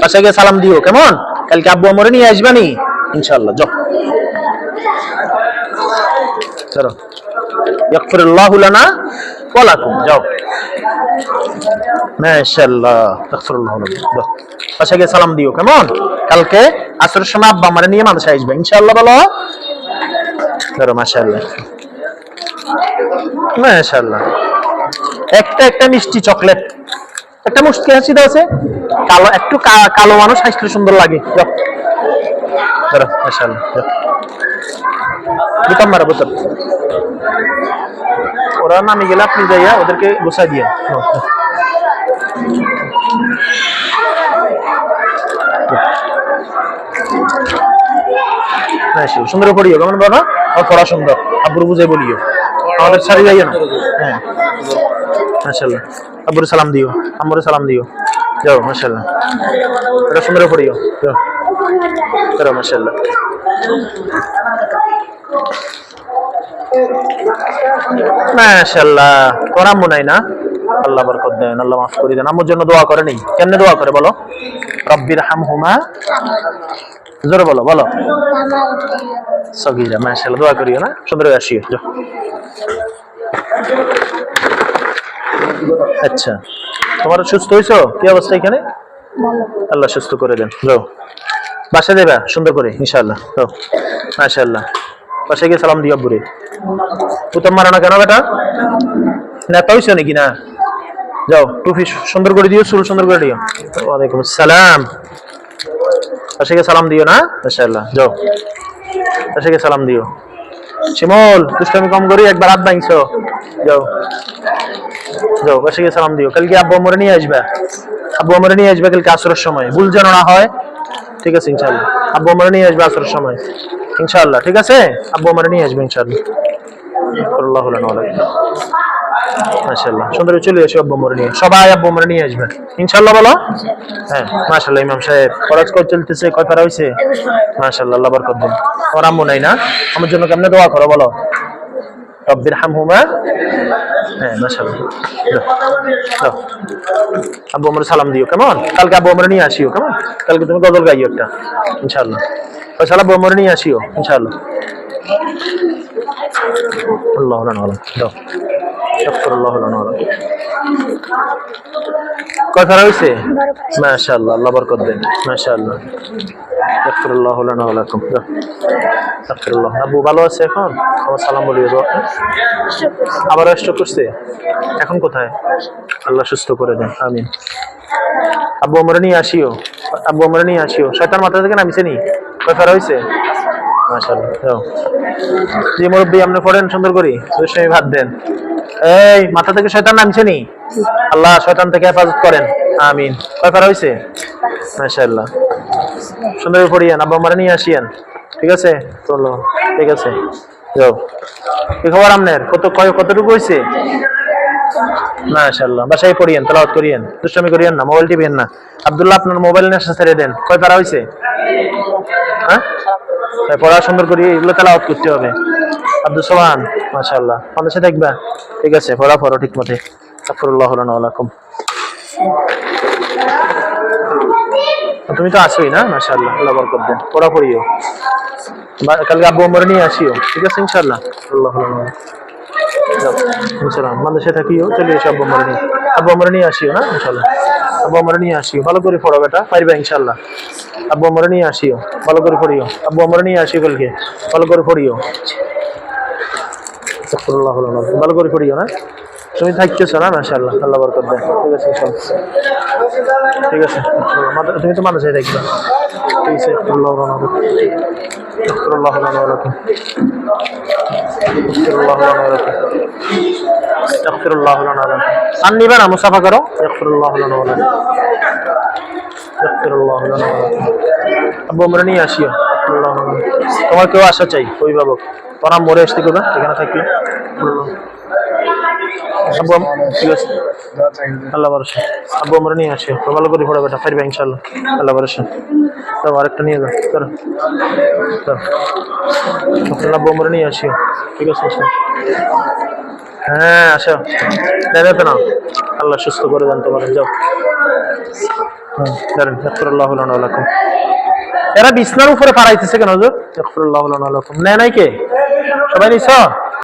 বাসায় গিয়ে সালাম দিও, কেমন? কালকে আব্বু আম্মুরে নিয়ে আসবানি ইনশাআল্লাহ। যাও চলো, ইয়াগফিরুল্লাহু লানা ওয়া লাকুম। যাও, মাশাআল্লাহ, ইয়াগফিরুল্লাহু লাকুম। যাও, বাসায় গিয়ে সালাম দিও, কেমন? কালকে আসরের সময় আব্বা আম্মারে নিয়ে মাদ্রাসায় আসবে ইনশাআল্লাহ। বলো ধরো, মাশাআল্লাহ মাশাআল্লাহ। একটা মিষ্টি চকলেট, একটা মুস্কি হাসি দাও আছে, কালো একটু কালো মানুষ হাসলে সুন্দর লাগে। যাও ধরো, মাশাআল্লাহ। বুতাম মারা বুতাম, ওরা নামে গেলে আপনি যাইয়া ওদেরকে গোছাই দিয়ে সুন্দর পড়িও, কেমন বাবা? পড়া সুন্দর, আব্বুর বুঝে বলিও, আমাদের সারি যাইও না। হ্যাঁ মাশাআল্লাহ, আব্বুর সালাম দিও, আম্মুর সালাম দিও। যাও মাশাআল্লাহ, এটা সুন্দর পড়িও। যাও মাশাআল্লাহ। মাশাআল্লাহ, তোর আম্মু নাই না? আল্লাহ বরকত দেন, আল্লাহ মাফ করে দেন। আম্মুর জন্য দোয়া করে নেই, কেমনে দোয়া করে বলো? রব্বির হামহুমা, জোরে বলো, বলো সগীরা। মাশাআল্লাহ, দোয়া করিও না, সুন্দর হয়ে আসিও। যাও। আচ্ছা, তোমার সুস্থ হয়েছো? কি অবস্থা এখানে? আল্লাহ সুস্থ করে দেন। যাও, বাসা দেবা সুন্দর করে ইনশাআল্লাহ। যাও মাশাআল্লাহ, বাসায় গিয়ে সালাম দিও আব্বুরে। উত্তম মারো না কেন বেটা? নেতা হইছো নাকি না? যাও, টুপি সুন্দর করে দিও, চুল সুন্দর করে দিও। ওয়ালাইকুম আসসালাম। বাসায় গিয়ে সালাম দিও না মাশাআল্লাহ। যাও, বাসায় গিয়ে সালাম দিও। শিমুল, দুষ্টামি কম করি, একবার হাত ভাঙছো। যাও যাও, বাসায় গিয়ে সালাম দিও। কালকে আব্বু আম্মুরে নিয়ে আসবে, আব্বু আম্মুরে নিয়ে আসবে কালকে আসরের সময়, ভুল যেন না হয়। ঠিক আছে ইনশাআল্লাহ, আব্বু আম্মুরে নিয়ে আসবে আসরের সময় ইনশাআল্লাহ। ঠিক আছে, আব্বু আম্মুরে নিয়ে আসবে ইনশাআল্লাহ। আল্লাহু লানা ওয়া লাকুম। মাশাআল্লাহ, সুন্দর চলে এসো আব্বু আম্মুরে নিয়ে, সবাই আব্বু আম্মুরে নিয়ে আসবে ইনশাআল্লাহ। বলো হ্যাঁ মাশাআল্লাহ। ইমাম সাহেব ফরজ কর চলতেছে, কয় পারা হইছে? মাশাআল্লাহ, আল্লাহ বরকত দেন। ওর আম্মু নাই না? আমার জন্য কেমনে দোয়া করো বলো? রব্বির হামহুমা। হ্যাঁ মাশাআল্লাহ। আব্বু আম্মুরে সালাম দিও, কেমন? কালকে আব্বু আম্মুরে নিয়ে আসিও, কেমন? কালকে তুমি গজল গাইও একটা ইনশাআল্লাহ। ফয়সাল আব্বু আম্মুরে নিয়ে আসিও ইনশাআল্লাহ। আল্লাহু লানা ওয়া লাকুম। দাও, আস্তাগফিরুল্লাহ লানা ওয়া লাকুম। কয় পারা হইছে? মাশাআল্লাহ, আল্লাহ বরকত দেন। মাশাআল্লাহ, আস্তাগফিরুল্লাহ লানা ওয়া লাকুম। দাও, আস্তাগফিরুল্লাহ। আব্বু ভালো আছে এখন? আমার সালাম বলিও। দাও, আবার স্ট্রোক করছে, এখন কোথায়? আল্লাহ সুস্থ করে দেন, আমিন। আব্বু আম্মুরে নিয়ে আসিও, আব্বু আম্মুরে নিয়ে আসিও। শয়তান মাথা থেকে নামিছে নি? কয় পারা হইছে? মাশাআল্লাহ। যাও, জি মুরব্বি, আপনি পড়েন সুন্দর করে, দুষ্টামি ভাত দেন। এই মাথা থেকে শয়তান নামছে নি? আল্লাহ শয়তান থেকে হেফাজত করেন, আমিন। কয় পারা হইছে? মাশাআল্লাহ, সুন্দর করে পড়িয়েন, আব্বু আম্মুরে নিয়ে আসিয়েন। ঠিক আছে চলো, ঠিক আছে। যাও, কি খবর আপনার? কতটুকু হয়েছে? মাশাআল্লাহ, বাসায় পড়িয়েন, তেলাওয়াত করিয়েন, দুষ্টামি করিয়েন না, মোবাইল টিপিয়েন না। আব্দুল্লাহ, আপনার মোবাইল নেশা ছেড়ে দেন। কয় পারা হয়েছে? হ্যাঁ, পড়া সুন্দর করি, এগুলো তেলাওয়াত করতে হবে। আব্দুল সোহান, মাশাআল্লাহ, মানুষে দেখবা। ঠিক আছে, পড়া পড়ো ঠিক মতে। আস্তাগফিরুল্লাহ লানা ওয়া লাকুম। তুমি তো আসোই না? মাশাআল্লাহ, আল্লাহ বরকত দেন। পড়া পড়িও, কালকে আব্বু আম্মুরে নিয়ে আসিও। ঠিক আছে ইনশাআল্লাহ। আল্লাহু লানা ওয়া লাকুম। মানুষে থাকিও, চলে এসো আব্বু আম্মুরে নিয়ে, আব্বু আম্মুরে নিয়ে আসিও না ইনশাআল্লাহ। আব্বু আম্মুরে নিয়ে আসিও, ভালো করে পড়ো বেটা, পারবে ইনশাআল্লাহ। আব্বু আম্মুরে নিয়ে আসিও, ভালো করে পড়িও। আব্বু আম্মুরে নিয়ে আসিও কালকে, ভালো করে পড়িও। আস্তাগফিরুল্লাহ লানা ওয়া লাকুম। ভালো করে পড়িও না, তুমি থাকতেছো না? মাশাআল্লাহ, আল্লাহ বরকত দেন। ঠিক আছে ইনশাআল্লাহ। ঠিক আছে, তুমি তো মানুষই থাকবে। ঠিক আছে, আল্লাহু লানা ওয়া লাকুম। আস্তাগফিরুল্লাহ লানা ওয়া লাকুম। আস্তাগফিরুল্লাহ লানা ওয়া লাকুম। আস্তাগফিরুল্লাহ লানা ওয়া লাকুম। সান নিবা না, মুসাফা করো। আস্তাগফিরুল্লাহ লানা ওয়া লাকুম। আস্তাগফিরুল্লাহ লানা ওয়া লাকুম। আব্বু আম্মুরে নিয়ে আসিও। আস্তাগফিরুল্লাহ লানা ওয়া লাকুম। তোমার কেউ আসা চাই, অভিভাবক, তোরা মরে আসতে করবে এখানে থাকলে। ঠিক আছে, আল্লাহ ভরসা। আব্বু আম্মুরে নিয়ে আসিও, ভালো করে পড়া বেটা, পারবে ইনশাআল্লাহ। আল্লাহ ভরসা। তো আরেকটা নিয়ে যাও, চলো আব্বু আম্মুরে নিয়ে আসিও। ঠিক আছে। হ্যাঁ আসো, দেখো না, আল্লাহ সুস্থ করে দেন তোমার, যাও। দাঁড়ান, আস্তাগফিরুল্লাহ লানা ওয়া লাকুম। এরা বিছনার উপরে পাড়াইতেছে কেন হুজুর? আস্তাগফিরুল্লাহ লানা ওয়া লাকুম। নেয় নাই কে? সবাই নিছ?